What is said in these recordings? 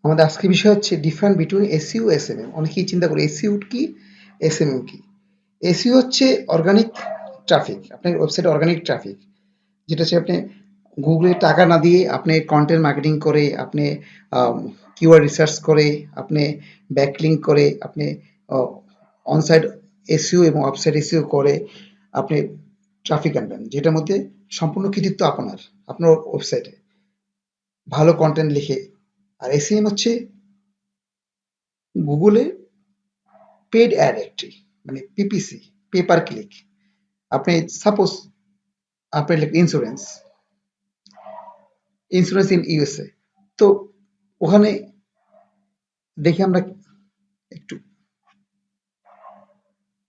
আমাদের আজকের বিষয় হচ্ছে ডিফারেন্স বিটুইন এসইও এসএমএম। অনেকেই চিন্তা করে এসইও কি, এসএমএম কি। এসইও হচ্ছে অর্গানিক ট্রাফিক, আপনার ওয়েবসাইটে অর্গানিক ট্রাফিক, যেটা হচ্ছে আপনি গুগলে টাকা না দিয়ে আপনি কন্টেন্ট মার্কেটিং করে, আপনি কিওয়ার্ড রিসার্চ করে, আপনি ব্যাকলিঙ্ক করে, আপনি অনসাইট এসইও এবং ওয়েবসাইট এসইও করে আপনি ট্রাফিক আনবেন, যেটার মধ্যে সম্পূর্ণ কৃতিত্ব আপনার ওয়েবসাইটে ভালো কন্টেন্ট লিখে। আর এসইএম হচ্ছে গুগলে পেড অ্যাড একটি, মানে পিপিসি, পে পার ক্লিক। আপনি সাপোজ আপনি ইন্স্যুরেন্স ইন ইউএসএ, তো ওখানে দেখি আমরা একটু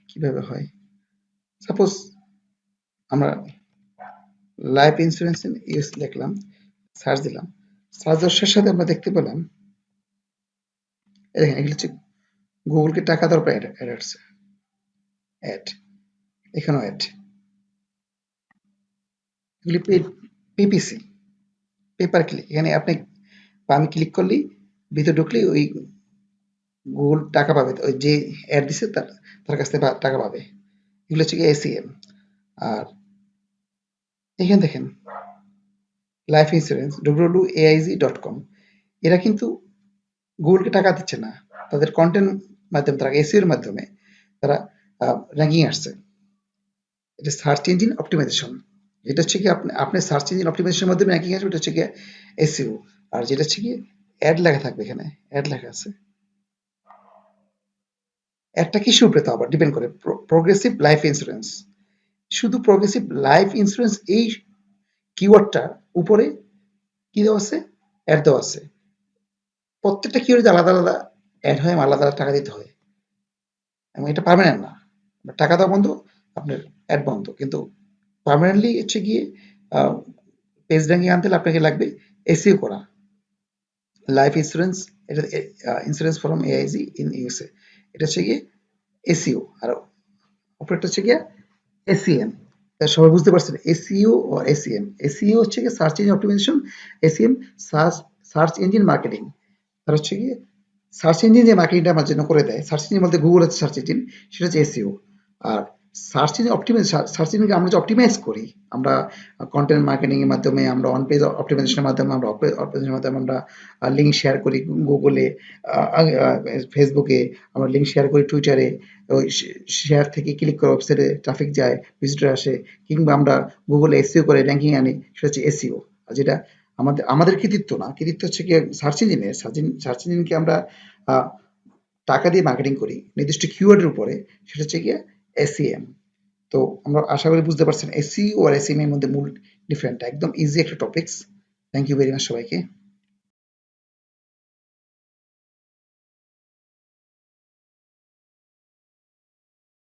কিভাবে হয়। সাপোজ আমরা লাইফ ইন্স্যুরেন্স ইন ইউএস লিখলাম, সার্চ দিলাম, সার্চ দেওয়ার সাথে সাথে আমরা দেখতে পেলাম দেখেন এগুলো হচ্ছে গুগলকে টাকা দেওয়ার পর অ্যাড আসছে, অ্যাড, এখানেও অ্যাড, এগুলি পিপিসি, পেপার ক্লিক। এখানে আপনি আমি ক্লিক করলেই ভিতরে ঢুকলেই ওই গুগল টাকা পাবে, ওই যে অ্যাড দিছে তার কাছ থেকে টাকা পাবে। এগুলো হচ্ছে এসিএম। আর এখানে দেখেন লাইফ ইন্স্যুরেন্স www.aiz.com, এরা কিন্তু গুগলকে টাকা দিচ্ছে না, তাদের কন্টেন্ট মাধ্যমে, তারা এসিওর মাধ্যমে তারা র্যাঙ্কিং আসছে। এটা সার্চ ইঞ্জিন অপটিমাইজেশন, যেটা হচ্ছে কি আপনি সার্চ ইঞ্জিন অপটিমাইজেশনের মাধ্যমে র্যাঙ্কিং আসবে, এটা হচ্ছে কি এসইও। আর যেটা হচ্ছে কি অ্যাড লেখা থাকবে, এখানে অ্যাড লেখা আছে। অ্যাডটা কিসের উপরে তো আবার ডিপেন্ড করে, প্রোগ্রেসিভ লাইফ ইন্স্যুরেন্স, শুধু প্রোগ্রেসিভ লাইফ ইন্স্যুরেন্স এই কিওয়ার্ডটার উপরে কি দেওয়া আছে, অ্যাড দেওয়া আছে। প্রত্যেকটা কিওয়ার্ডে আলাদা আলাদা অ্যাড হয়, আলাদা আলাদা টাকা দিতে হয়, এবং এটা পার্মানেন্ট না। টাকা দেওয়া বন্ধ, আপনার অ্যাড বন্ধ, কিন্তু পার্মানেন্টলি হচ্ছে গিয়ে পেজ র্যাঙ্কিং আনতে হলে আপনাকে লাগবে এসইও করা। লাইফ ইন্স্যুরেন্স, এটা insurance from AIG in USA, এটা হচ্ছে গিয়ে এসইও। আর অপারেটর হচ্ছে গিয়ে এসইএম। সবাই বুঝতে পারছেন এসইও ও এসইএম। এসইও হচ্ছে গিয়ে search engine optimisation, SEM search engine marketing. তার হচ্ছে গিয়ে সার্চ ইঞ্জিন যে মার্কেটিংটা আমার জন্য করে দেয়, সার্চ ইঞ্জিন বলতে গুগল হচ্ছে সার্চ ইঞ্জিন, সেটা হচ্ছে এসইও। আর সার্চ ইঞ্জিন সার্চ ইঞ্জিনকে আমরা যে অপটিমাইজ করি, আমরা কন্টেন্ট মার্কেটিং এর মাধ্যমে, আমরা অন পেজ অপটিমাইজেশনের মাধ্যমে, আমরা অপটিমাইজেশনের মাধ্যমে আমরা লিঙ্ক শেয়ার করি গুগলে, ফেসবুকে, আমরা লিঙ্ক শেয়ার করি টুইটারে, ওই শেয়ার থেকে ক্লিক করে ওয়েবসাইটে ট্রাফিক যায়, ভিজিটর আসে, কিংবা আমরা গুগলে এসইও করে র্যাঙ্কিং আনি, সেটা হচ্ছে এসইও। আর যেটা আমাদের কৃতিত্ব না, কৃতিত্ব হচ্ছে কি সার্চ ইঞ্জিনের। সার্চ ইঞ্জিনকে আমরা টাকা দিয়ে মার্কেটিং করি নির্দিষ্ট কিওয়ার্ডের উপরে, সেটা হচ্ছে গিয়ে এসইএম। তো আমরা আশা করি বুঝতে পারছেন এসইও আর এসইএম এর মধ্যে মূল ডিফারেন্টটা। একদম ইজি একটা topics. Thank you very much সবাইকে।